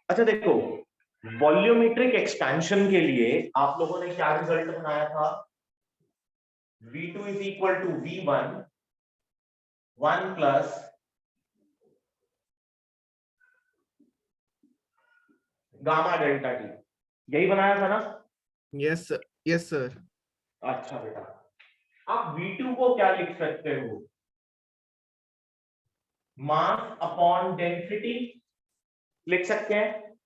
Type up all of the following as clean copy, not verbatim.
अच्छा देखो, volumetric expansion के लिए आप लोगों ने क्या रिजल्ट बनाया था? V2 is equal to V1 1 plus gamma delta T, यही बनाया था ना? Yes yes sir. अच्छा बेटा, आप V2 को क्या लिख सकते हो? मास अपॉन डेंसिटी लिख सकते हैं।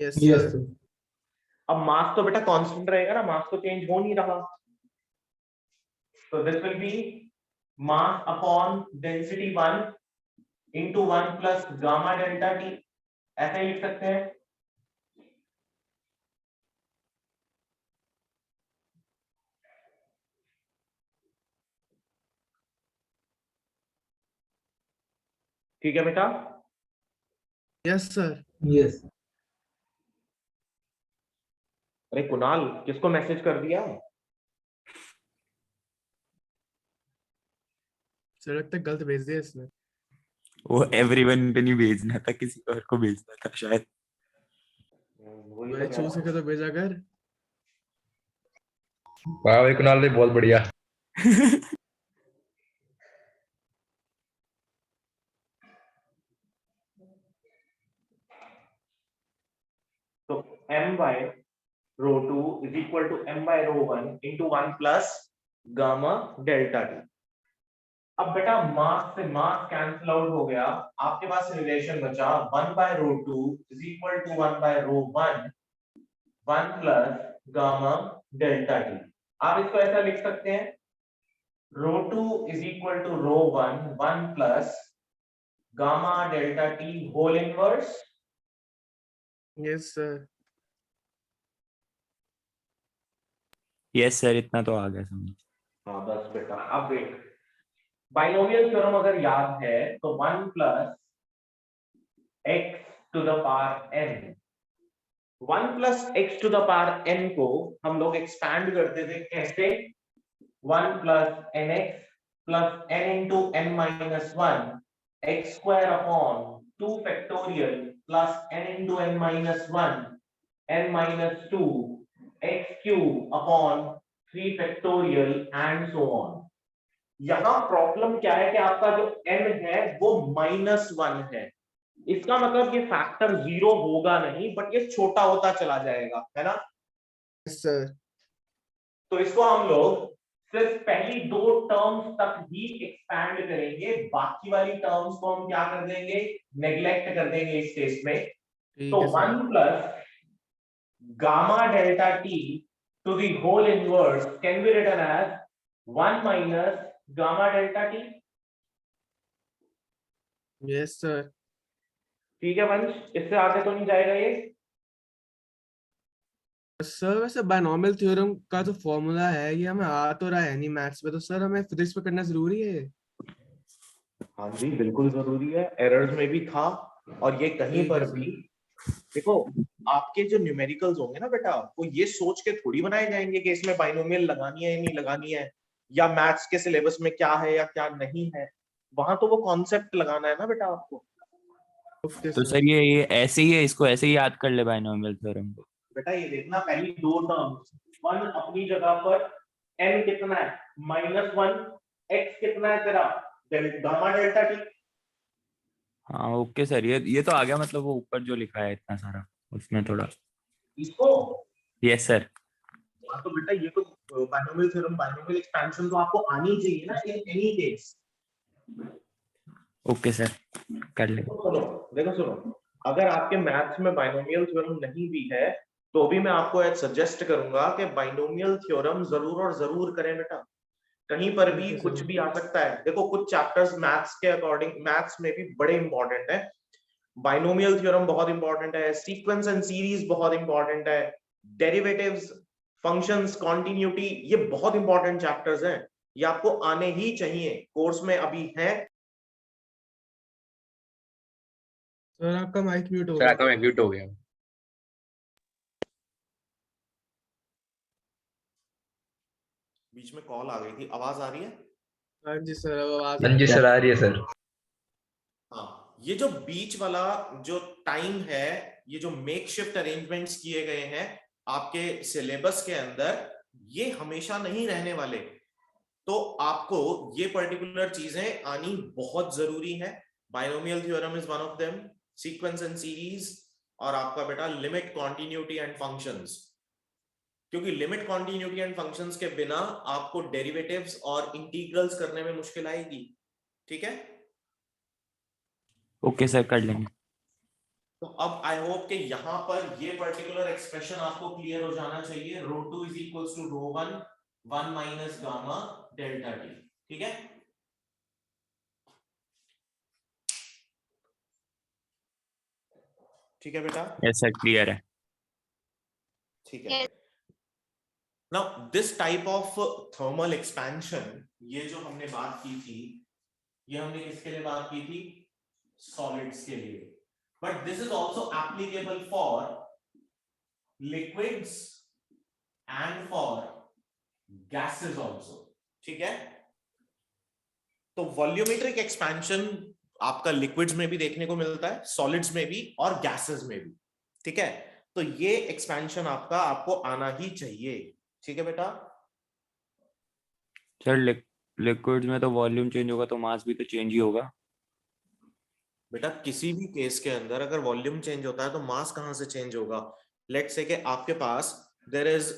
Yes yes sir. सर। अब मास तो बेटा कांस्टेंट रहेगा ना, मास तो चेंज हो नहीं रहा, तो this will be mass upon density 1 into 1 plus gamma delta T, ऐसे ही लिख सकते हैं। ठीक है बेटा? Yes sir. यस अरे कुणाल, किसको मैसेज कर दिया? सर लगता है गलत भेज दिया इसने। वो एवरीवन पे नहीं भेजना था, किसी और को भेजना था शायद। वही तो भाई कह चूज रहा करके हूं। तो भेजा कर। वाह भाई कुणाल भाई बहुत बढ़िया। तो m by rho 2 is equal to m by rho 1 into 1 plus gamma delta t। अब बेटा मास से मास कैंसिल आउट हो गया, आपके पास रिलेशन बचा 1 by rho 2 is equal to 1 by rho 1 1 plus gamma delta t। आप इसको ऐसा लिख सकते हैं, rho 2 is equal to rho 1 1 plus gamma delta t whole inverse। Yes sir. Yes sir, इतना तो आ गया समझ। हाँ बस बेटा, अब देख, बाइनोमियल थ्योरम अगर याद है तो 1 plus x to the power n, 1 plus x to the power n को हम लोग एक्सपैंड करते थे कैसे? 1 plus nx plus n into n minus 1 x square upon 2 factorial plus n into n minus 1 n minus 2 x cube upon 3 factorial and so on. यहां problem क्या है कि आपका जो n है वो -1 है, इसका मतलब ये फैक्टर 0 होगा नहीं, बट ये छोटा होता चला जाएगा, है ना? Yes sir. तो इसको हम लोग सिर्फ पहली दो टर्म्स तक ही एक्सपैंड करेंगे, बाकी वाली टर्म्स को हम क्या कर देंगे? नेग्लेक्ट कर देंगे इस केस में। ठीक तो है sir. 1 plus gamma delta T to the whole inverse can be written as 1 minus gamma delta T. Yes sir. ठीक है वंश, इससे आगे तो नहीं जाएगा ये? सर वैसे बायनॉमियल थ्योरम का जो फॉर्मूला है ये हमें आ तो रहा है नहीं मैथ्स में, तो सर हमें फिजिक्स में करना जरूरी है। हाँ जी बिल्कुल जरूरी है, एरर्स में भी था, और ये कहीं ठीक पर है भी सर। देखो, आपके जो न्यूमेरिकल्स होंगे ना बेटा, वो ये सोच के थोड़ी बनाए जाएंगे कि इसमें बाइनोमियल लगानी है या नहीं लगानी है, या मैथ्स के सिलेबस में क्या है या क्या नहीं है। वहां तो वो कॉन्सेप्ट लगाना है ना बेटा आपको। ओके तो सर। सर ये ऐसे ही है, इसको ऐसे ही याद कर ले बाइनोमियल थ्योरम को। बेटा ये देखना, पहली दो टर्म्स, 1 अपनी जगह पर, n कितना है? -1, x कितना है तेरा? Gamma delta T. हाँ ओके सर, ये तो आ गया, मतलब वो ऊपर जो लिखा है इतना सारा उसमें थोड़ा। इसको यस सर। हाँ, तो बेटा ये तो बाइनोमियल थ्योरम, बाइनोमियल एक्सपेंशन तो आपको आनी चाहिए ना in any case. Okay sir, कर ले। देखो सुनो, अगर आपके मैथ्स में बाइनोमियल थ्योरम नहीं भी है, तो भी मैं आपको सजेस्ट करूंगा कि बाइनोमियल थ्योरम जरूर और जरूर करें बेटा। कहीं पर भी ठीक है कुछ सर। भी आ सकता है। देखो कुछ चैप्टर्स मैथ्स के अकॉर्डिंग, मैथ्स में भी बड़े इंपॉर्टेंट है, बाइनोमियल थ्योरम बहुत इंपॉर्टेंट है, सीक्वेंस एंड सीरीज बहुत इंपॉर्टेंट है, डेरिवेटिव्स, फंक्शंस, कॉन्टिन्यूटी, ये बहुत इंपॉर्टेंट चैप्टर्स हैं, ये आपको आने ही चाहिए, कोर्स में अभी है। सर आपका माइक म्यूट हो सर गया। आपका मैं म्यूट हो गया। बीच में कॉल आ गई थी, आवाज आ रही है? हाँ जी सर, अब आवाज हाँ आ जी रही सर, आ रही है सर। हाँ, ये जो बीच वाला जो टाइम है, ये जो मेकशिफ्ट अरेंजमेंट्स किए गए हैं आपके सिलेबस के अंदर, ये हमेशा नहीं रहने वाले। तो आपको ये पर्टिकुलर चीजें आनी बहुत जरूरी है। Binomial theorem is one of them, sequence and series, और आपका बेटा लिमिट, कॉन्टिन्यूटी एंड फंक्शंस। क्योंकि लिमिट, कॉन्टिन्यूटी एंड फंक्शंस के बिना आपको डेरिवेटिव्स और इंटीग्रल्स करने में मुश्किल आएगी। ठीक है, ओके सर, कर लेंगे। तो अब आई होप कि यहां पर ये पर्टिकुलर एक्सप्रेशन आपको क्लियर हो जाना चाहिए। ρ2 is equals to ρ1 1 minus gamma delta T. ठीक है, ठीक है बेटा, यस सर, क्लियर है। ठीक है। Now this type of thermal expansion, ये जो हमने बात की थी, ये हमने किसके लिए बात की थी? सॉलिड्स के लिए। But this is also applicable for liquids and for gases also. ठीक है, तो वॉल्यूमेट्रिक एक्सपेंशन आपका लिक्विड्स में भी देखने को मिलता है, सॉलिड्स में भी और गैसेस में भी। ठीक है, तो ये एक्सपेंशन आपका आपको आना ही चाहिए। ठीक है बेटा, सर लिक्विड्स में तो वॉल्यूम चेंज होगा तो मास भी तो चेंज ही होगा। बेटा किसी भी केस के अंदर अगर वॉल्यूम चेंज होता है तो मास कहां से चेंज होगा? लेट्स से कि आपके पास there is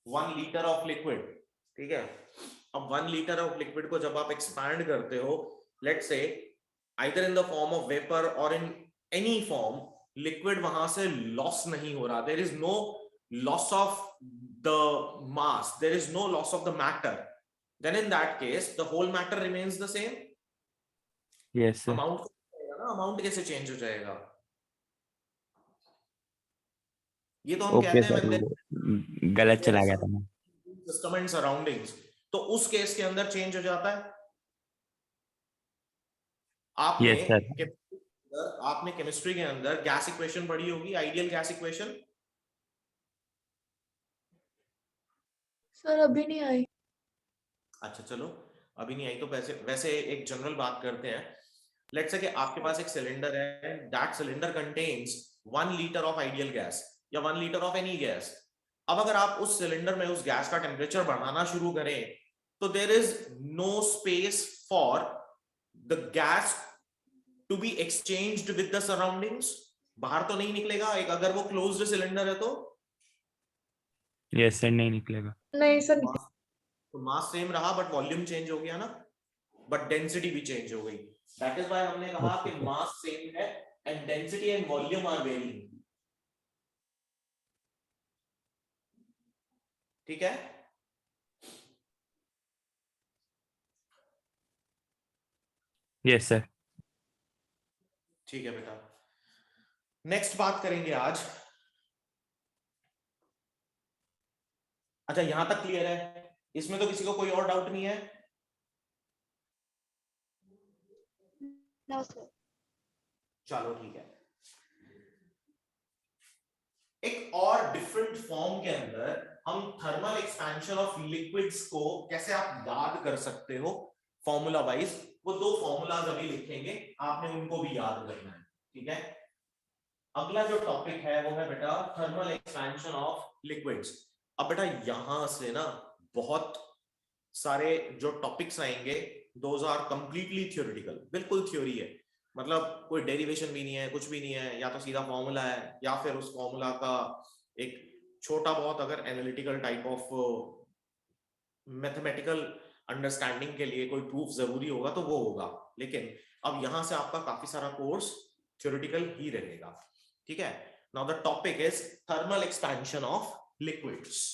1 litre of liquid. ठीक है, अब 1 लीटर ऑफ लिक्विड को जब आप एक्सपैंड करते हो, let's say either in the form of vapour और इन एनी फॉर्म, लिक्विड वहां से लॉस नहीं हो रहा। There is no loss of the mass, there is no loss of the matter, then in that case the whole matter remains the same. Yes sir. Amount ना, amount कैसे change हो जाएगा? ये तो हम ओके कहते हैं सर, when वो गलत चला गया था मैं। सिस्टम एंड सराउंडिंग्स, तो उस केस के अंदर चेंज हो जाता है। आपने यस सर। आपने केमिस्ट्री के अंदर गैस इक्वेशन पढ़ी होगी, आइडियल गैस इक्वेशन। सर अभी नहीं आई। अच्छा चलो, अभी नहीं आई तो वैसे वैसे एक जनरल बात करते हैं। लेट्स से कि आपके पास एक सिलेंडर है, that cylinder contains 1 litre of ideal gas या 1 लीटर ऑफ एनी गैस। अब अगर आप उस सिलेंडर में उस गैस का टेम्परेचर बढ़ाना शुरू करें तो there is no space for the gas to be exchanged with the surroundings. बाहर तो नहीं निकलेगा एक, अगर वो क्लोज्ड सिलेंडर है तो। यस सर, नहीं निकलेगा। नहीं सर। तो मास सेम रहा बट वॉल्यूम चेंज हो गया ना, बट डेंसिटी भी चेंज हो गई। दैट इज व्हाई हमने कहा कि मास सेम है and density and volume are varying. ठीक है, यस सर। ठीक है बेटा, नेक्स्ट बात करेंगे आज। अच्छा यहां तक क्लियर है? इसमें तो किसी को कोई और डाउट नहीं है? No sir. चलो ठीक है, एक और डिफरेंट फॉर्म के अंदर हम थर्मल एक्सपेंशन ऑफ लिक्विड्स को कैसे आप याद कर सकते हो फॉर्मूला वाइज, वो 2 फॉर्मूलाज अभी लिखेंगे, आपने उनको भी याद करना है। ठीक है, अगला जो टॉपिक है वो है बेटा थर्मल एक्सपेंशन ऑफ लिक्विड्स। अब बेटा यहां से ना बहुत सारे जो टॉपिक्स आएंगे, दोज आर कंप्लीटली थ्योरेटिकल, बिल्कुल थ्योरी है, मतलब कोई डेरिवेशन भी नहीं है, कुछ भी नहीं है, या तो सीधा फॉर्मूला है या फिर उस फॉर्मूला का एक छोटा बहुत अगर analytical type of mathematical understanding के लिए कोई प्रूफ जरूरी होगा तो वो होगा। लेकिन अब यहां से आपका काफी सारा कोर्स थ्योरेटिकल ही रहेगा। ठीक है, now the topic is thermal expansion of liquids.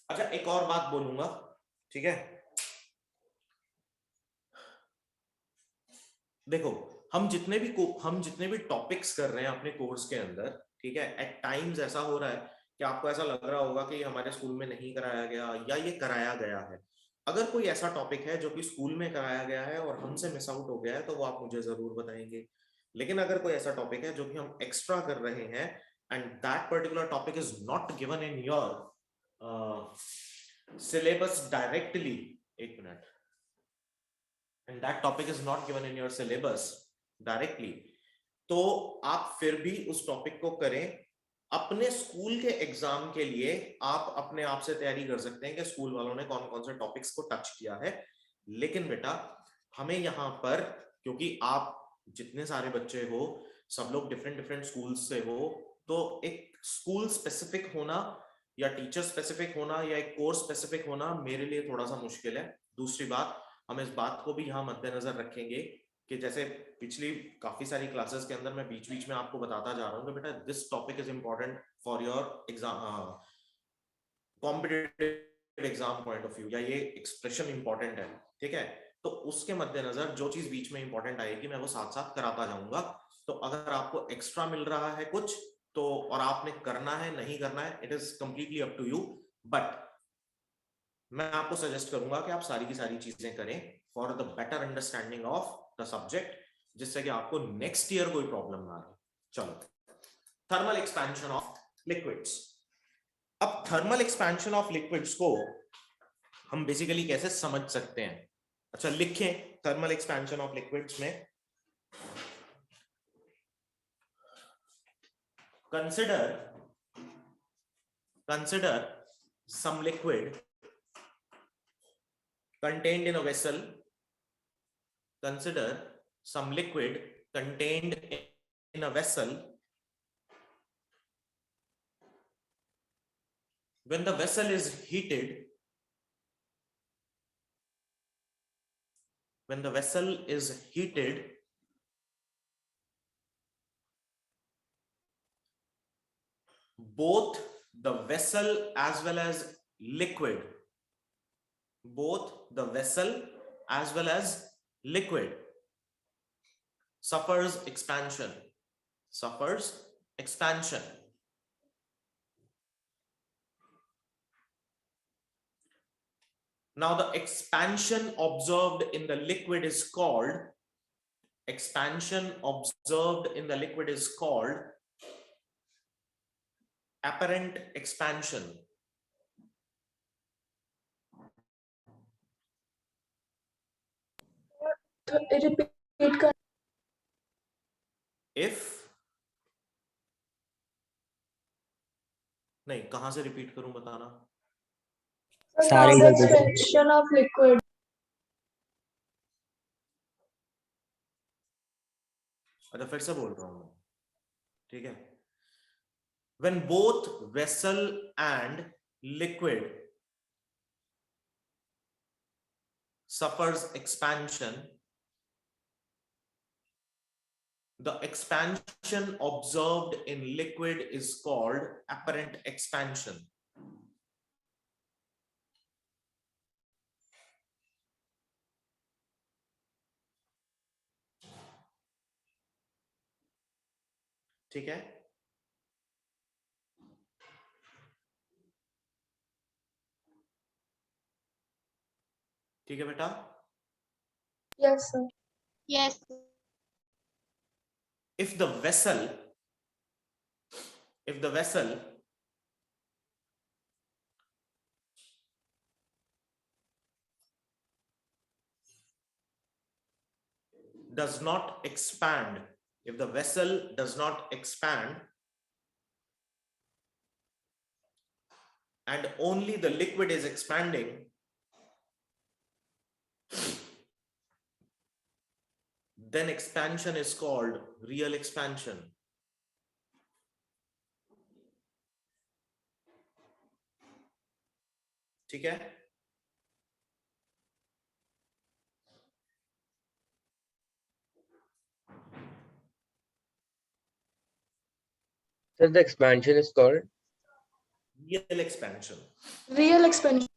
अच्छा एक और बात बोलूंगा, ठीक है, देखो हम जितने भी टॉपिक्स कर रहे हैं अपने कोर्स के अंदर, ठीक है, एट टाइम्स ऐसा हो रहा है कि आपको ऐसा लग रहा होगा कि हमारे स्कूल में नहीं कराया गया या ये कराया गया है। अगर कोई ऐसा टॉपिक है जो कि स्कूल में कराया गया है और हमसे मिस आउट हो गया है तो वो आप मुझे जरूर बताएंगे। लेकिन अगर कोई ऐसा टॉपिक है जो कि हम एक्स्ट्रा कर रहे हैं and that particular topic is not given in your syllabus directly, एक minute, and that topic is not given in your syllabus directly, तो आप फिर भी उस टॉपिक को करें। अपने स्कूल के एग्जाम के लिए आप अपने आप से तैयारी कर सकते हैं कि स्कूल वालों ने कौन कौन से टॉपिक्स को टच किया है, लेकिन बेटा हमें यहाँ पर, क्योंकि आप जितने सारे बच्चे हो सब लोग डिफरेंट डिफरेंट स्कूल से हो, तो एक स्कूल स्पेसिफिक होना या टीचर स्पेसिफिक होना या एक कोर्स स्पेसिफिक होना मेरे लिए थोड़ा सा मुश्किल है। दूसरी बात, हम इस बात को भी यहाँ मद्देनजर रखेंगे कि जैसे पिछली काफी सारी क्लासेस के अंदर मैं बीच बीच में आपको बताता जा रहा हूँ कि बेटा this topic is important for your exam, competitive exam point of view, या ये एक्सप्रेशन इंपॉर्टेंट है, ठीक है, तो उसके मद्देनजर जो चीज बीच में इंपॉर्टेंट आएगी मैं वो साथ साथ कराता जाऊंगा। तो अगर आपको एक्स्ट्रा मिल रहा है कुछ तो, और आपने करना है नहीं करना है, it is completely up to you, but मैं आपको सजेस्ट करूंगा कि आप सारी की सारी चीजें करें for the better understanding of the subject, जिससे कि आपको नेक्स्ट ईयर कोई प्रॉब्लम ना आए। चलो, थर्मल एक्सपेंशन ऑफ लिक्विड्स। अब थर्मल एक्सपेंशन ऑफ लिक्विड्स को हम बेसिकली कैसे समझ सकते हैं? अच्छा लिखें थर्मल एक्सपेंशन ऑफ लिक्विड्स में, consider some liquid contained in a vessel, consider some liquid contained in a vessel. When the vessel is heated, both the vessel as well as liquid, suffers expansion. Now the expansion observed in the liquid is called apparent expansion. Repeat कर If नहीं, कहां से repeat करूं बताना? सारे the इधर देखो। expansion of liquid. अच्छा फिर से बोल रहा हूं मैं, ठीक है। When both vessel and liquid suffers expansion, the expansion observed in liquid is called apparent expansion. ठीक है, ठीक है बेटा। Yes, sir. Yes. If the vessel does not expand, and only the liquid is expanding, then expansion is called real expansion. ठीक है, Sir, the expansion is called real expansion. Real expansion.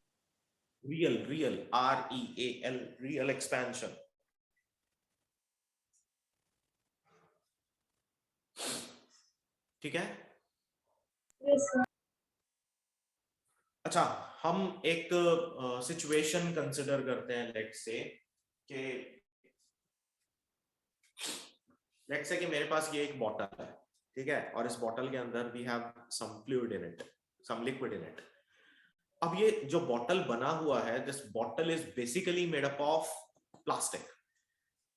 Real, R-E-A-L, real expansion. ठीक है। Yes, sir. अच्छा, हम एक situation consider करते हैं, let's say कि लेट्स से कि मेरे पास ये एक बॉटल है, ठीक है, और इस बॉटल के अंदर we have some fluid in it, some liquid in it. अब ये जो बॉटल बना हुआ है, this bottle is basically made up of plastic.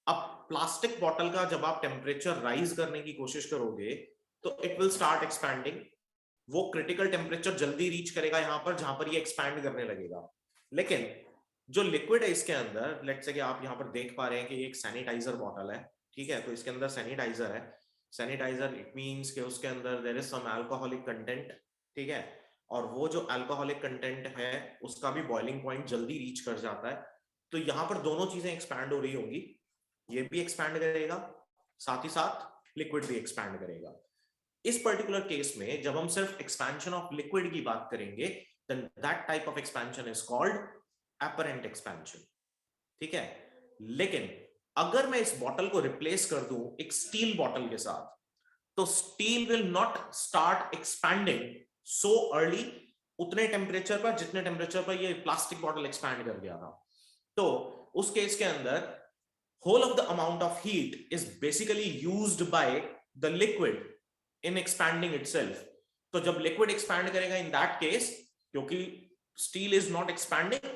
अब प्लास्टिक बॉटल का जब आप टेम्परेचर राइज करने की कोशिश करोगे तो इट विल स्टार्ट एक्सपैंडिंग। वो क्रिटिकल टेम्परेचर जल्दी रीच करेगा यहां पर जहां पर ये एक्सपैंड करने लगेगा। लेकिन जो लिक्विड है इसके अंदर, लेट्स से कि आप यहां पर देख पा रहे हैं कि ये एक सैनिटाइजर बॉटल है, ठीक है, तो इसके अंदर सैनिटाइजर है। सैनिटाइजर इट मींस कि उसके अंदर there is some alcoholic content, ठीक है, और वो जो अल्कोहलिक कंटेंट है उसका भी बॉइलिंग पॉइंट जल्दी रीच कर जाता है। तो यहां पर दोनों चीजें एक्सपैंड हो रही होंगी, ये भी एक्सपैंड करेगा, साथ ही साथ लिक्विड भी एक्सपैंड करेगा। इस पर्टिकुलर केस में जब हम सिर्फ एक्सपेंशन ऑफ लिक्विड की बात करेंगे, then that type of expansion is called apparent expansion, ठीक है। लेकिन अगर मैं इस बॉटल को रिप्लेस कर दूं एक स्टील बॉटल के साथ, तो steel will not start expanding so early, उतने टेम्परेचर पर जितने टेम्परेचर पर ये प्लास्टिक बॉटल एक्सपैंड कर गया था। तो उस केस के अंदर whole of the amount of heat is basically used by the liquid in expanding itself. तो जब liquid expand करेगा in that case, क्योंकि steel is not expanding,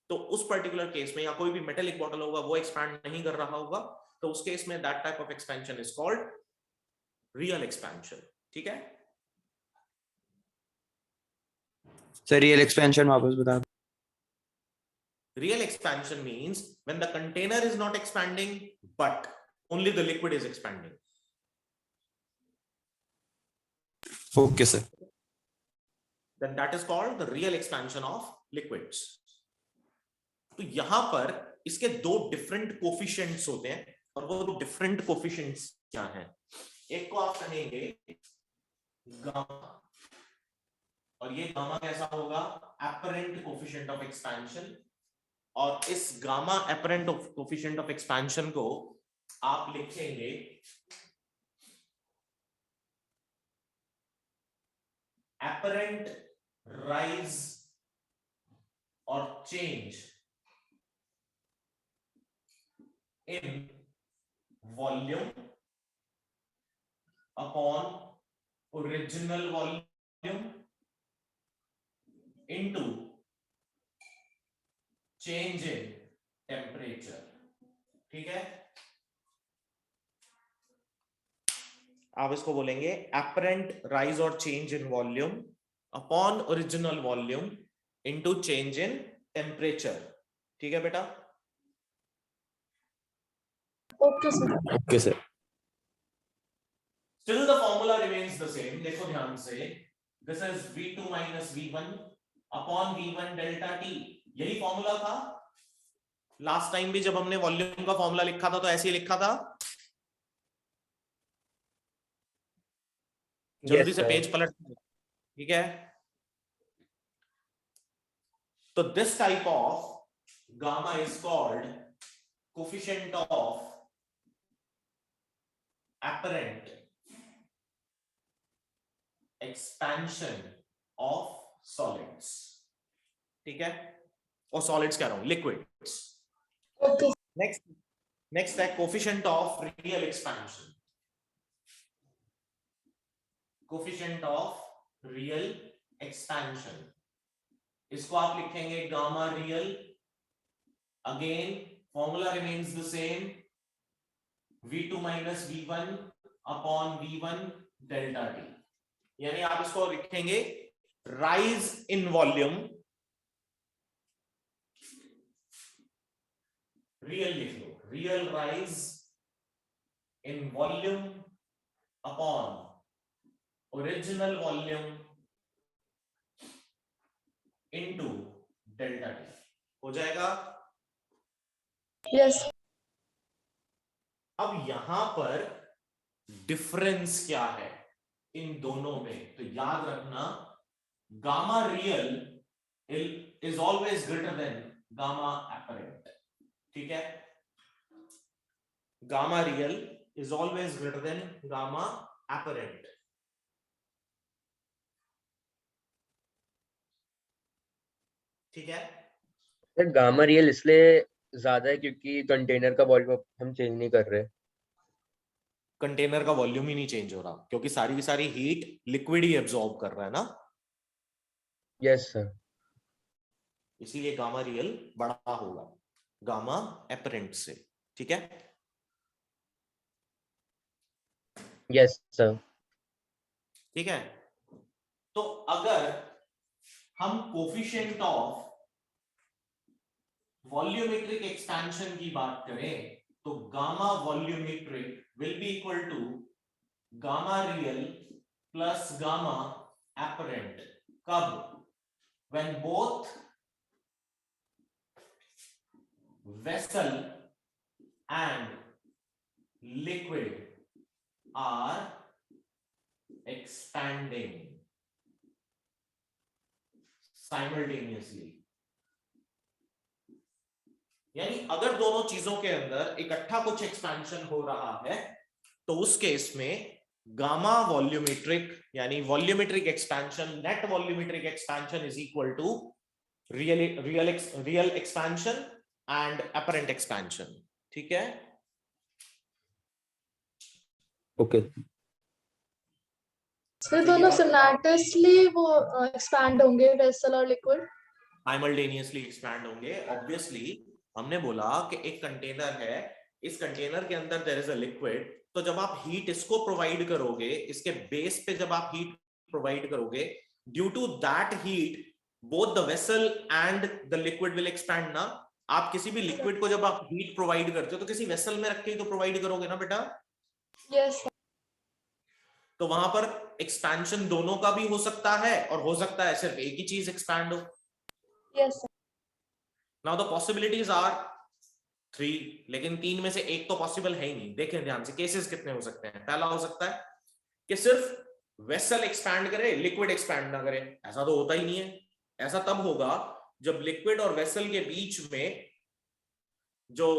तो उस particular case में या कोई भी metallic bottle होगा वो expand नहीं कर रहा होगा, तो उस case में that type of expansion is called real expansion, ठीक है। सर रियल एक्सपेंशन वापस बता दो। Real expansion means when the container is not expanding but only the liquid is expanding. Okay sir. Then that is called the real expansion of liquids. तो यहां पर इसके दो डिफरेंट कोफिशिएंट्स होते हैं, और वो दो डिफरेंट कोफिशिएंट्स क्या हैं? एक को आप कहेंगे गामा, और ये गामा कैसा होगा? Apparent coefficient of expansion. और इस gamma apparent coefficient of expansion को आप लिखेंगे एपरेंट राइज और change in volume upon original volume into change in temperature, ठीक है। आप इसको बोलेंगे एपरेंट राइज और change in volume upon original volume into change in temperature, ठीक है बेटा। Okay, sir. Okay sir. Still the formula remains the same. देखो ध्यान से, this is V2 minus V1 upon V1 delta T. यही formula था last time भी, जब हमने वॉल्यूम का फॉर्मूला लिखा था तो ऐसे ही लिखा था। जल्दी से पेज पलट, ठीक है। तो this type of gamma is called coefficient of apparent expansion of solids, ठीक है, और सॉलिड्स कह रहा हूं, लिक्विड्स। Okay. नेक्स्ट है coefficient of real expansion. Coefficient of real expansion, इसको आप लिखेंगे gamma real. Again formula remains the same, V2 minus V1 upon V1 delta T। यानी आप इसको लिखेंगे राइज इन वॉल्यूम, रियल लिख लो, real rise in volume upon original volume into delta T, हो जाएगा। Yes. अब यहां पर डिफरेंस क्या है इन दोनों में? तो याद रखना, gamma real is always greater than gamma apparent, ठीक है। Gamma real is always greater than gamma apparent, ठीक है। सर गामा रियल इसलिए ज्यादा है क्योंकि कंटेनर का वॉल्यूम हम चेंज नहीं कर रहे। कंटेनर का वॉल्यूम ही नहीं चेंज हो रहा, क्योंकि सारी की सारी हीट लिक्विड ही एब्जॉर्ब कर रहा है ना, Yes, sir. इसीलिए गामा रियल बड़ा होगा गामा एपरेंट से। ठीक है, Yes, sir. ठीक है। तो अगर हम कोफिशिएंट ऑफ वॉल्यूमेट्रिक एक्सपेंशन की बात करें तो gamma volumetric will be equal to gamma real plus gamma apparent. कब? when both vessel and liquid are expanding simultaneously। यानी अगर दोनों चीजों के अंदर इकट्ठा कुछ एक्सपेंशन हो रहा है तो उस केस में गामा वॉल्यूमेट्रिक यानी volumetric expansion, net volumetric expansion is equal to real expansion and apparent expansion. ठीक है, ओके। सर दोनों सिमल्टेनियसली वो एक्सपैंड होंगे, वेसल और लिक्विड साइमल्टेनियसली एक्सपैंड होंगे। ऑब्वियसली हमने बोला कि एक कंटेनर है, इस कंटेनर के अंदर देयर इज अ लिक्विड, तो जब आप हीट इसको प्रोवाइड करोगे, इसके बेस पे जब आप हीट प्रोवाइड करोगे, due to that heat both the vessel and the liquid will expand ना। आप किसी भी लिक्विड को जब आप हीट प्रोवाइड करते हो तो किसी वेसल में रख के ही तो प्रोवाइड करोगे ना बेटा। यस तो वहां पर एक्सपेंशन दोनों का भी हो सकता है और हो सकता है सिर्फ एक ही चीज एक्सपैंड हो। Yes now the possibilities are 3, लेकिन 3 में से एक तो पॉसिबल है ही नहीं। देखें ध्यान से केसेस कितने हो सकते हैं। पहला हो सकता है कि सिर्फ वेसल एक्सपैंड करे, लिक्विड एक्सपैंड ना करे। ऐसा तो होता ही नहीं है। ऐसा तब होगा जब लिक्विड और वेसल के बीच में जो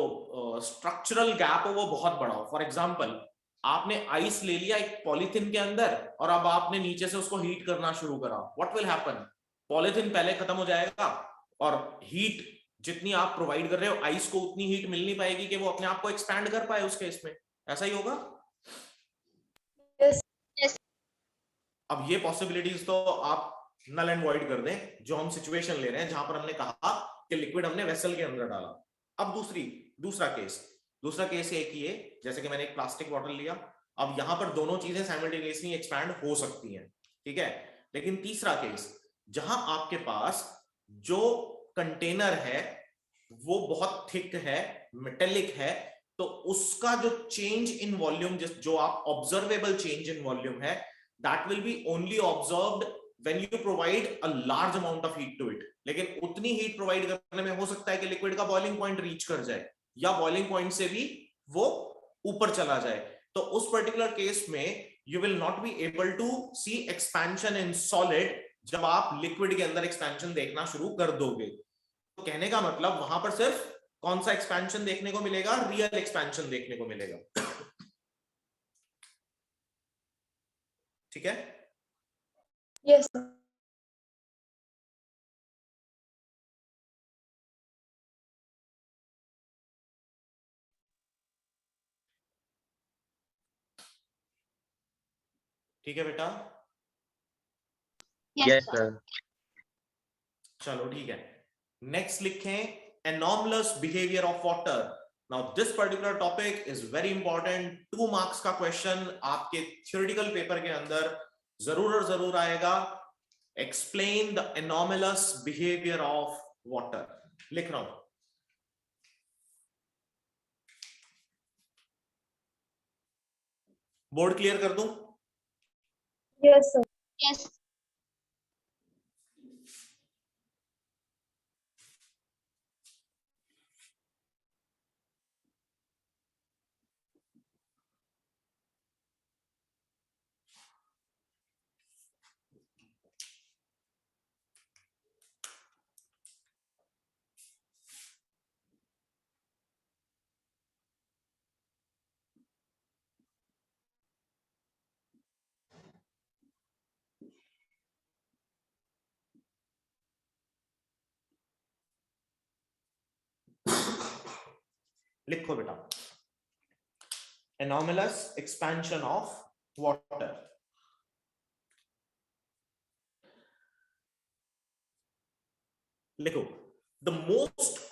स्ट्रक्चरल गैप हो वो बहुत बड़ा हो। फॉर एग्जांपल, आपने आइस ले लिया एक पॉलीथिन के अंदर और अब आपने नीचे से उसको हीट करना शुरू करा, व्हाट विल हैपन? पॉलीथिन पहले खत्म हो जाएगा और हीट जितनी आप प्रोवाइड कर रहे हो आइस को उतनी हीट मिल नहीं पाएगी कि वो अपने आप को एक्सपैंड कर पाए उस केस में। ऐसा ही होगा। यस अब ये पॉसिबिलिटीज तो आप नल एंड वॉइड कर दें जो हम सिचुएशन ले रहे हैं जहां पर हमने कहा कि लिक्विड हमने वेसल के अंदर डाला। अब दूसरा केस एक ही है, जैसे कि मैंने एक प्लास्टिक बॉटल लिया, अब यहां पर दोनों चीजें साइमल्टेनियसली एक्सपैंड हो सकती हैं। ठीक है, लेकिन तीसरा केस जहां आपके पास जो कंटेनर है वो बहुत थिक है, मेटेलिक है, तो उसका जो चेंज इन वॉल्यूम, जो आप ऑब्जर्वेबल चेंज इन वॉल्यूम है, that will be only observed when you provide a large amount of heat to it. लेकिन उतनी हीट प्रोवाइड करने में हो सकता है कि लिक्विड का बॉइलिंग पॉइंट रीच कर जाए या बॉइलिंग पॉइंट से भी वो ऊपर चला जाए। तो उस पर्टिकुलर केस में you will not be able to see expansion in solid जब आप लिक्विड के अंदर एक्सपेंशन देखना शुरू कर दोगे। तो कहने का मतलब वहां पर सिर्फ कौन सा एक्सपेंशन देखने को मिलेगा? रियल एक्सपेंशन देखने को मिलेगा। ठीक है, यस ठीक है बेटा, Yes, sir. चलो ठीक है। नेक्स्ट लिखें anomalous behaviour of water. Now this particular topic is very important. 2 marks का क्वेश्चन आपके थ्योरेटिकल पेपर के अंदर जरूर और जरूर आएगा। Explain the anomalous behaviour of water. लिख रहा हूं, बोर्ड क्लियर कर दूं? Yes sir Yes. लिखो बेटा। anomalous expansion of water. लिखो, the most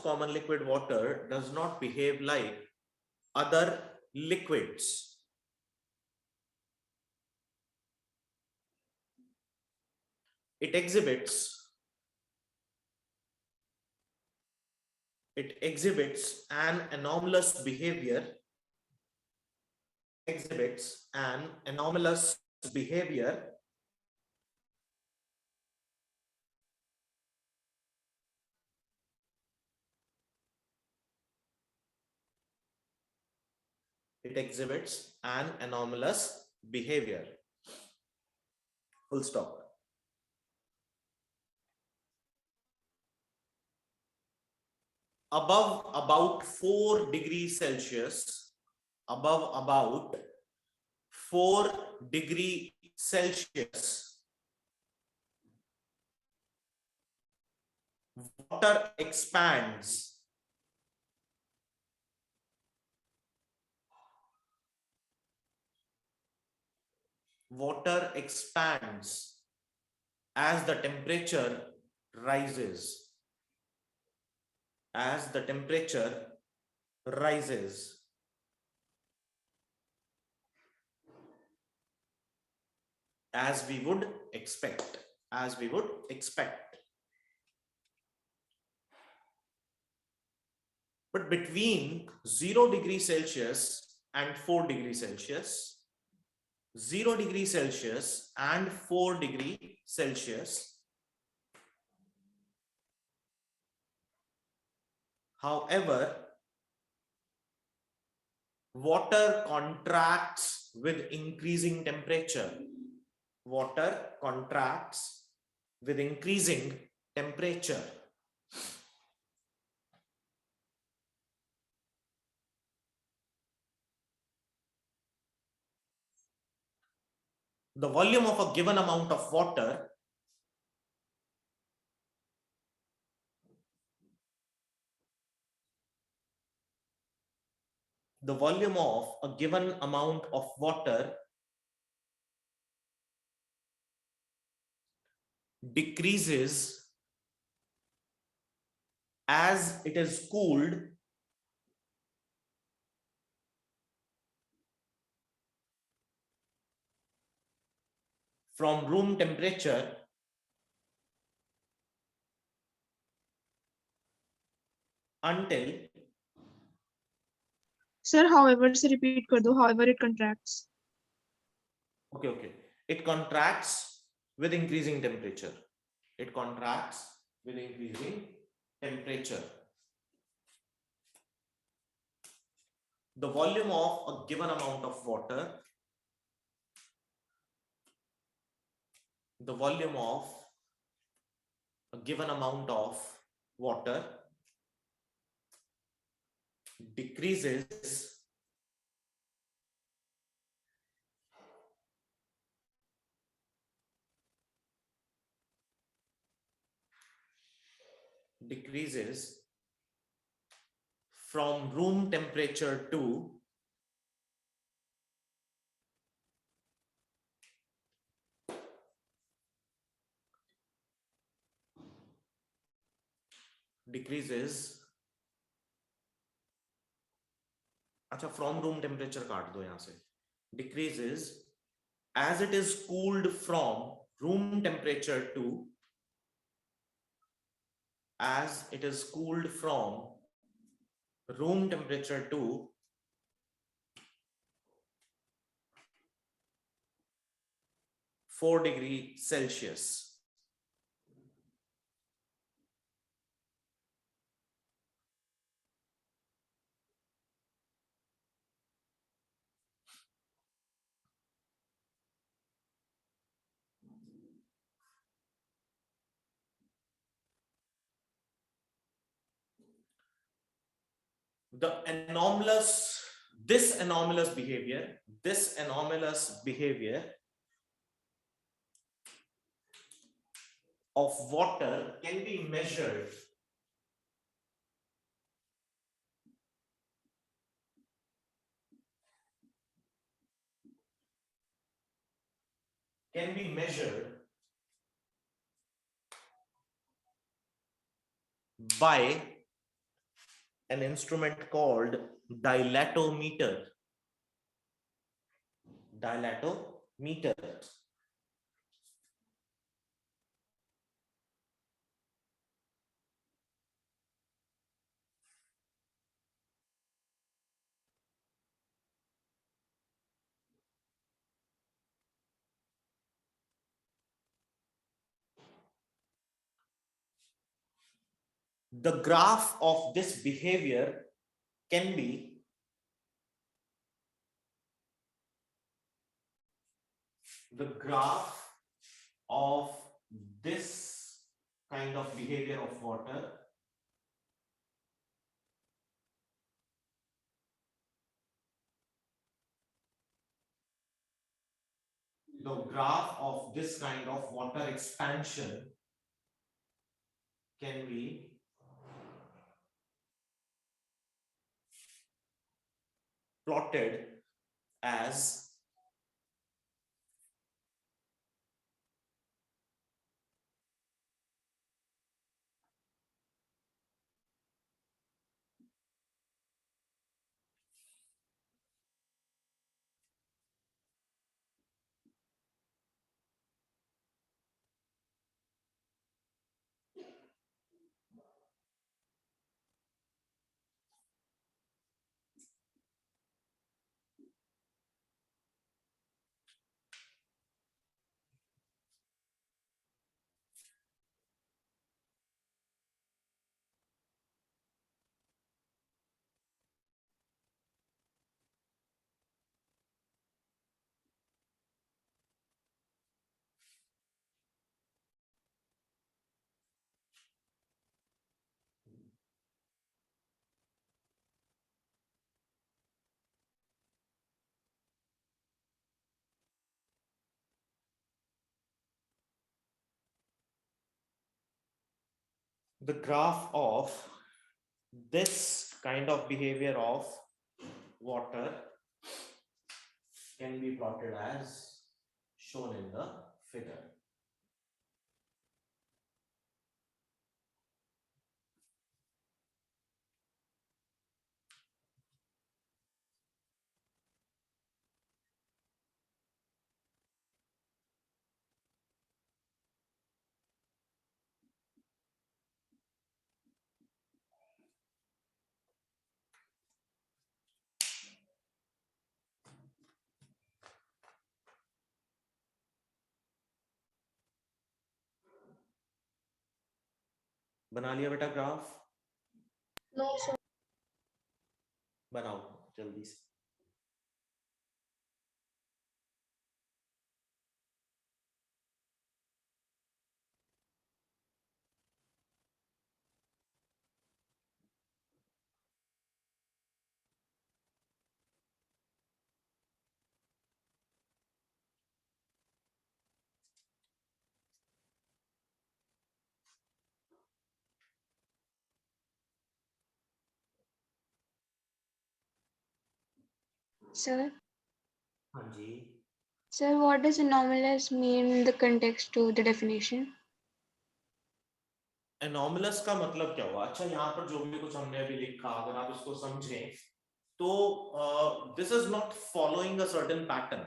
common liquid, water does not behave like other liquids. It exhibits an anomalous behavior. Full stop. Above about 4 degrees Celsius, water expands. As the temperature rises. As we would expect. But between 0 degrees Celsius and 4 degrees Celsius, 0 degrees Celsius and 4 degrees Celsius, however, water contracts with increasing temperature. The volume of a given amount of water decreases as it is cooled from room temperature until Sir, however से repeat कर दो. However it contracts. okay. It contracts with increasing temperature. The volume of a given amount of water decreases from room temperature to from room temperature काट दो यहाँ से, decreases as it is cooled from room temperature to 4 degrees Celsius. this anomalous behavior of water can be measured by an instrument called dilatometer. The graph of this behavior can be the graph of this kind of behavior of water the graph of this kind of water expansion can be plotted as the graph of this kind of behavior of water can be plotted as shown in the figure. बना लिया बेटा graph? No, sir. बनाओ जल्दी से. Sir, हाँ जी. sir, what does anomalous mean in the context to the definition? Anomalous का मतलब क्या हुआ? अच्छा, यहाँ पर जो भी कुछ हमने अभी लिखा, अगर आप इसको समझें, तो this is not following a certain pattern.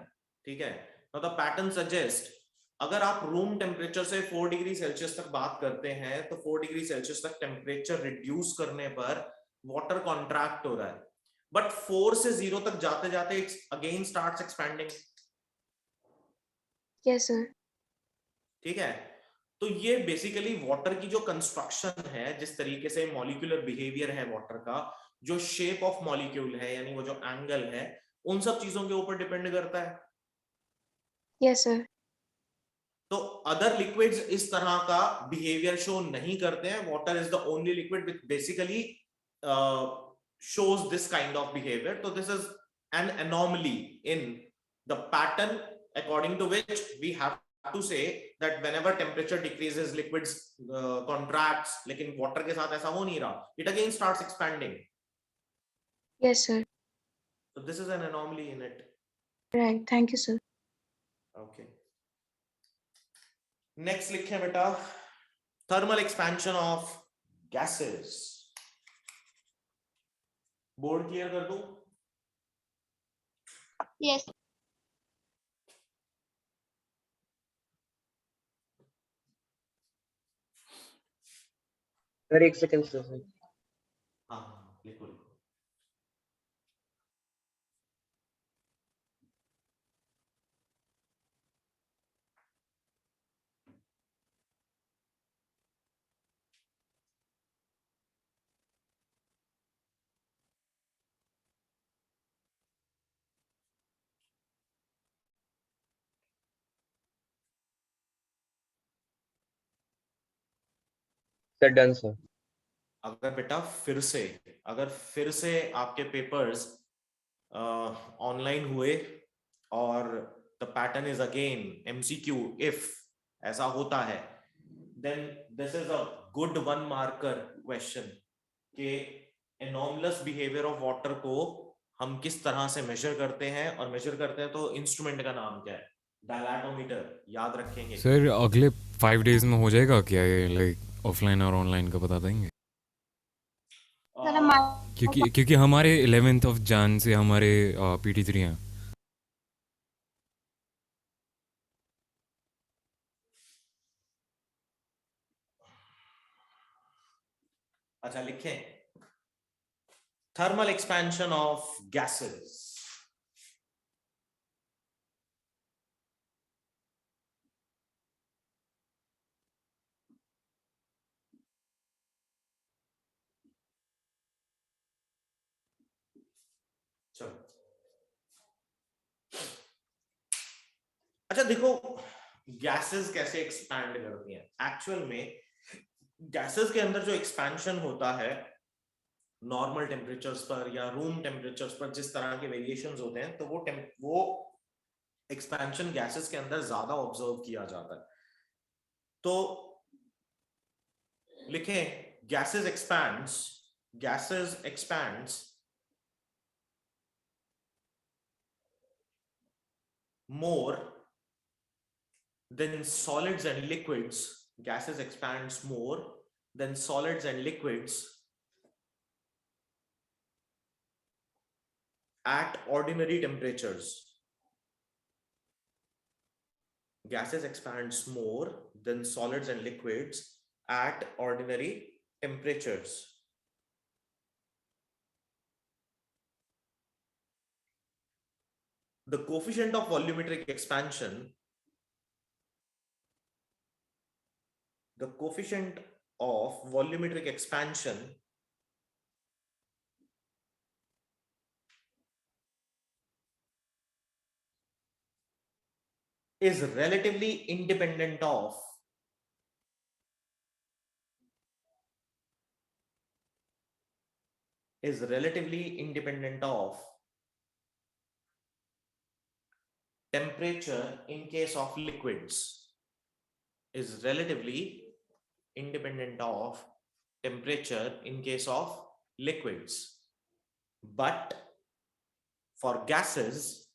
ठीक है? Now the pattern suggests अगर आप रूम टेम्परेचर से 4 डिग्री सेल्सियस तक बात करते हैं, तो 4 डिग्री सेल्सियस तक टेम्परेचर रिड्यूस करने पर वाटर कॉन्ट्रैक्ट हो रहा है, बट 4 से 0 तक जाते जाते it's again starts expanding. Yes, sir. ठीक है? तो ये बेसिकली वाटर की जो कंस्ट्रक्शन है, जिस तरीके से मॉलिक्यूलर बिहेवियर है वाटर का, जो शेप ऑफ मॉलिक्यूल है, यानी वो जो एंगल है, उन सब चीजों के ऊपर डिपेंड करता है. Yes, sir. तो अदर लिक्विड्स इस तरह का बिहेवियर शो नहीं करते हैं. Water is the only liquid which basically shows this kind of behavior. So this is an anomaly in the pattern according to which we have to say that whenever temperature decreases, liquids contracts. लेकिन water के साथ ऐसा हो नहीं रहा. It again starts expanding. Yes, sir. So this is an anomaly in it. Right. Thank you, sir. Okay. Next लिखे बेटा, thermal expansion of gases. Board clear कर दूं? Yes. सर एक सेकंड सर हाँ, लिखो लिखो. सर डन सर अगर बेटा अगर फिर से आपके पेपर्स ऑनलाइन हुए और the pattern is again MCQ, if ऐसा होता है, then this is a good 1 marker question कि एनॉमलस बिहेवियर ऑफ वाटर को हम किस तरह से मेजर करते हैं, और मेजर करते हैं तो इंस्ट्रूमेंट का नाम क्या है? डायलैटोमीटर. याद रखेंगे. सर अगले 5 डेज में हो जाएगा क्या ये, लाइक ऑफलाइन और ऑनलाइन का बता देंगे? सर हमारे क्योंकि हमारे 11th ऑफ जैन से हमारे PT3 हैं. अच्छा लिखें, थर्मल एक्सपेंशन ऑफ गैसेस. चलो अच्छा देखो, गैसेस कैसे एक्सपैंड करती हैं. एक्चुअल में गैसेस के अंदर जो एक्सपेंशन होता है नॉर्मल टेम्परेचर्स पर या रूम टेम्परेचर्स पर, जिस तरह के वेरिएशंस होते हैं, तो वो एक्सपेंशन गैसेस के अंदर ज्यादा ऑब्जर्व किया जाता है. तो लिखें, gases expands more than solids and liquids. Gases expands more than solids and liquids at ordinary temperatures. Gases expands more than solids and liquids at ordinary temperatures. The coefficient of volumetric expansion, is relatively independent of temperature in case of liquids. Is relatively independent of temperature in case of liquids. But for gases,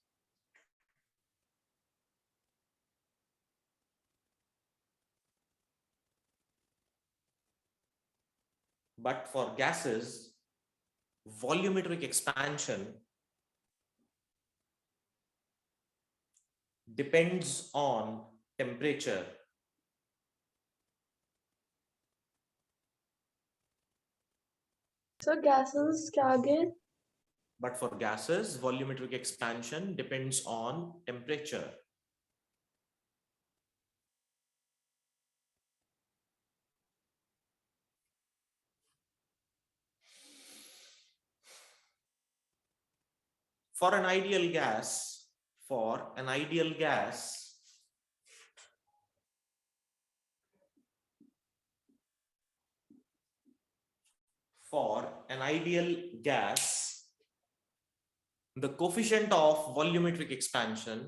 volumetric expansion depends on temperature. So gases क्या आगे? But for gases, volumetric expansion depends on temperature. For an ideal gas, for an ideal gas, the coefficient of volumetric expansion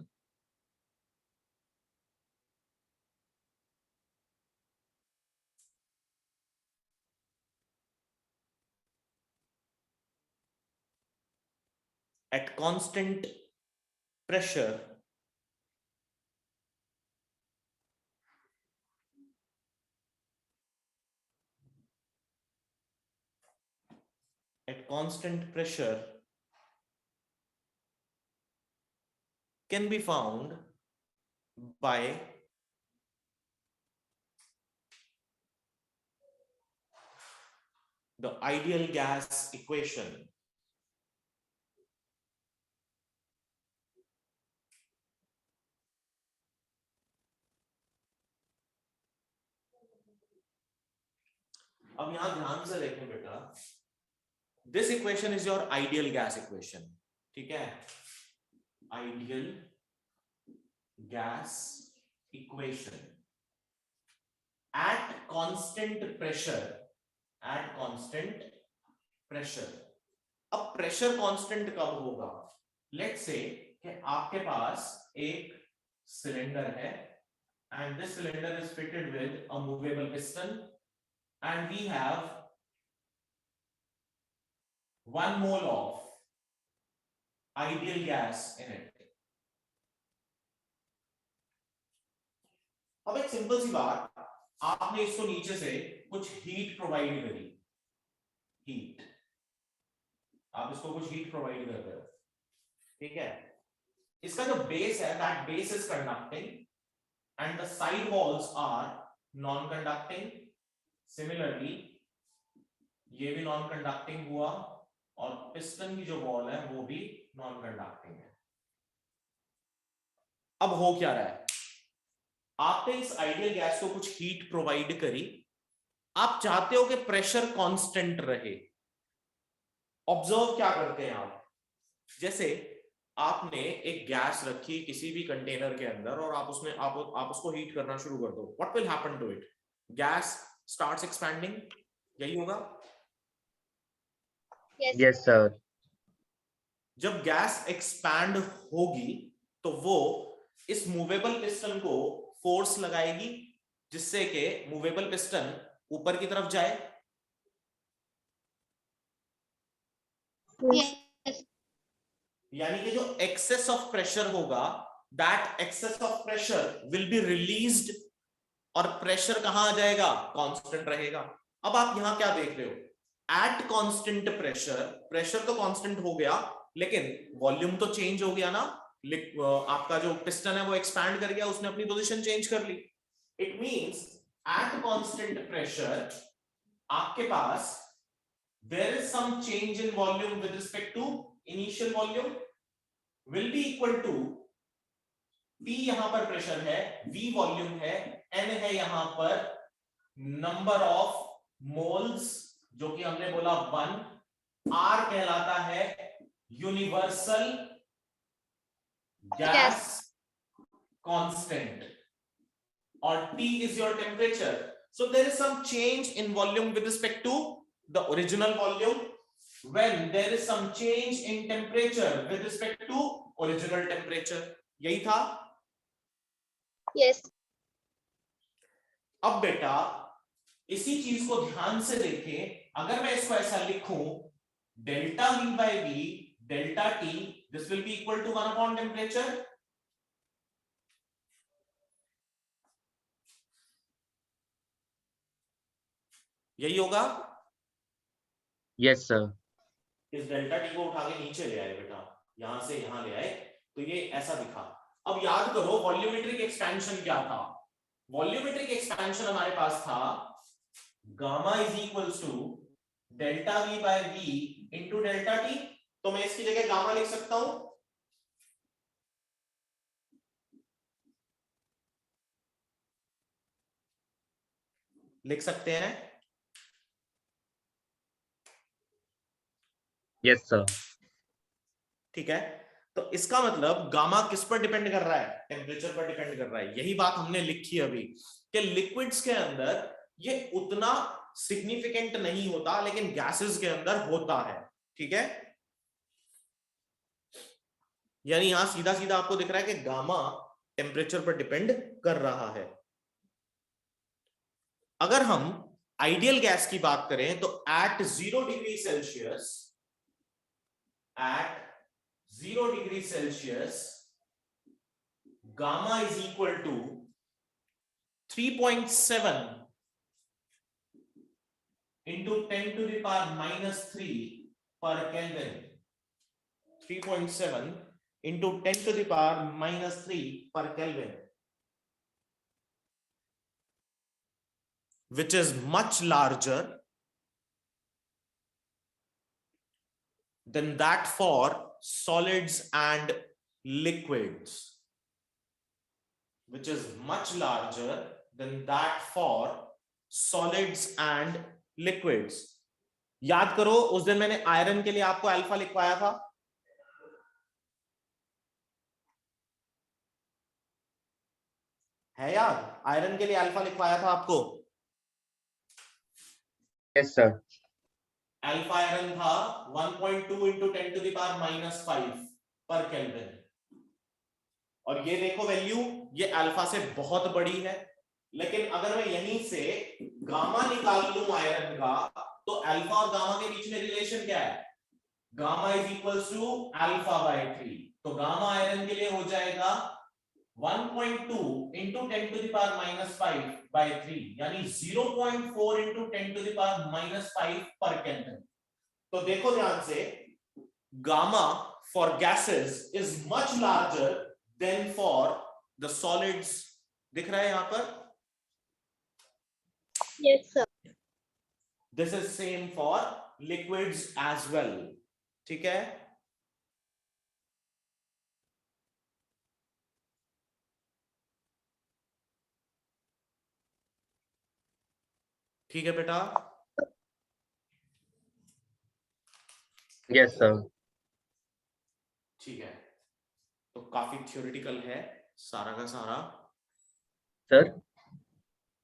at constant pressure can be found by the ideal gas equation. अब यहां ध्यान से देखें बेटा, this equation is your ideal gas equation, ठीक है? Ideal gas equation eight constant pressure, अब pressure constant कब होगा? लेट्स से कि आपके पास एक सिलेंडर है and this cylinder is fitted with a movable piston and we have 1 mole of ideal gas in it. अब एक सिंपल सी बात, आपने इसको नीचे से कुछ हीट प्रोवाइड करी, आप इसको कुछ हीट प्रोवाइड कर रहे हो, ठीक है? इसका जो बेस है, that base is conducting and the side walls are non-conducting. Similarly, ये भी non-conducting हुआ और पिस्टन की जो वॉल है वो भी non-conducting है. अब हो क्या रहा है? आपने इस आइडियल गैस को कुछ हीट प्रोवाइड करी, आप चाहते हो कि प्रेशर कांस्टेंट रहे. ऑब्जर्व क्या करते हैं आप? जैसे आपने एक गैस रखी किसी भी कंटेनर के अंदर और आप उसमें आप उसको हीट करना शुरू कर दो. What will happen to it? Gas starts expanding, यही होगा? Yes, sir. जब गैस एक्सपैंड होगी तो वो इस मूवेबल पिस्टन को फोर्स लगाएगी जिससे कि मूवेबल पिस्टन ऊपर की तरफ जाए. Yes. यानी कि जो एक्सेस ऑफ प्रेशर होगा, that excess of pressure will be released और प्रेशर कहां आ जाएगा? कांस्टेंट रहेगा. अब आप यहां क्या देख रहे हो? एट कांस्टेंट प्रेशर तो कांस्टेंट हो गया लेकिन वॉल्यूम तो चेंज हो गया ना. आपका जो पिस्टन है वो एक्सपैंड कर गया, उसने अपनी पोजीशन चेंज कर ली. It means at constant pressure आपके पास there is some change in volume with respect to initial volume will be equal to P यहां पर प्रेशर है, V वॉल्यूम है, N है यहां पर नंबर ऑफ मोल्स जो कि हमने बोला 1, R कहलाता है यूनिवर्सल गैस कांस्टेंट और T is your temperature. So there is some change in volume with respect to the original volume when there is some change in temperature with respect to original temperature. यही था? Yes. अब बेटा इसी चीज को ध्यान से देखें. अगर मैं इसको ऐसा लिखूं, delta V by V delta T, this will be equal to 1 upon temperature. यही होगा? Yes, sir. इस डेल्टा टी को उठा के नीचे ले आए बेटा, यहां से यहां ले आए तो ये ऐसा दिखा. अब याद करो वॉल्यूमेट्रिक एक्सपेंशन क्या था? वॉल्यूमेट्रिक एक्सपेंशन हमारे पास था gamma is equals to delta V by V into delta T. तो मैं इसकी जगह गामा लिख सकता हूं. लिख सकते हैं? Yes, sir. ठीक है, तो इसका मतलब गामा किस पर डिपेंड कर रहा है? टेम्परेचर पर डिपेंड कर रहा है. यही बात हमने लिखी अभी कि लिक्विड्स के अंदर ये उतना सिग्निफिकेंट नहीं होता, लेकिन गैसेस के अंदर होता है। ठीक है, यानी यहां सीधा सीधा आपको दिख रहा है कि गामा टेम्परेचर पर डिपेंड कर रहा है। अगर हम आइडियल गैस की बात करें तो at 0 degree Celsius, at 0 degree Celsius gamma is equal to 3.7 into 10 to the power minus 3 per Kelvin. 3.7 into 10 to the power minus 3 per Kelvin, which is much larger than that for solids and liquids, which is much larger than that for solids and liquids. याद करो उस दिन मैंने iron के लिए आपको alpha लिखवाया था, है याद? आयरन के लिए अल्फा लिखवाया था आपको। Yes, sir. अल्फा आयरन था 1.2 into 10 to the power minus 5 per Kelvin, और ये देखो वैल्यू, ये अल्फा से बहुत बड़ी है। लेकिन अगर मैं यहीं से गामा निकाल लूं आयरन का, तो अल्फा और गामा के बीच में रिलेशन क्या है? Gamma is equals to alpha by 3। तो गामा आयरन के लिए हो जाएगा 1.2 into 10 to the power minus 5 by 3, यानी 0.4 into 10 to the power minus 5 per Kelvin। तो देखो ध्यान से, gamma for gases is much larger than for the solids। दिख रहा है यहां पर? Yes, sir. This is same for liquids as well। ठीक है, ठीक है बेटा। Yes, sir. ठीक है, तो काफी थ्योरेटिकल है सारा का सारा। Sir,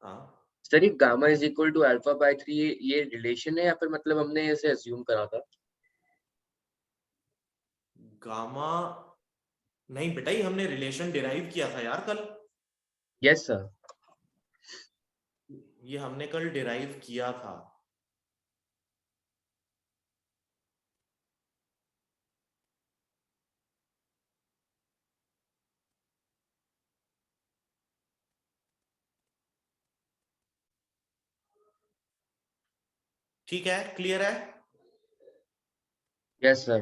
हाँ, सर ये gamma is equal to alpha by 3, ये रिलेशन है या फिर मतलब हमने इसे अज्यूम करा था? गामा नहीं बेटा, ये हमने रिलेशन डिराइव किया था यार कल। Yes, sir. ये हमने कल डिराइव किया था। ठीक है, क्लियर है? Yes, sir.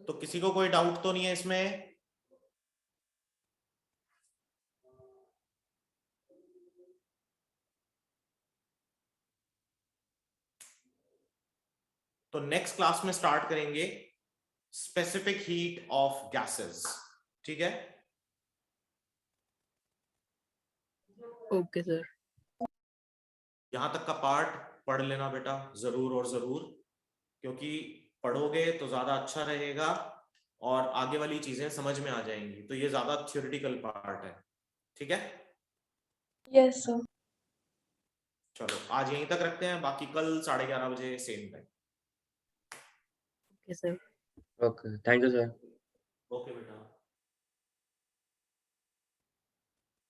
तो किसी को कोई डाउट तो नहीं है इसमें? तो नेक्स्ट क्लास में स्टार्ट करेंगे स्पेसिफिक हीट ऑफ गैसेस। ठीक है, Okay, sir. यहां तक का पार्ट पढ़ लेना बेटा जरूर और जरूर, क्योंकि पढ़ोगे तो ज्यादा अच्छा रहेगा और आगे वाली चीजें समझ में आ जाएंगी। तो ये ज्यादा थ्योरेटिकल पार्ट है। ठीक है, Yes, sir. चलो आज यहीं तक रखते हैं, बाकी कल 11:30 बजे same time. Okay, sir. Okay. Thank you, sir. Okay बेटा।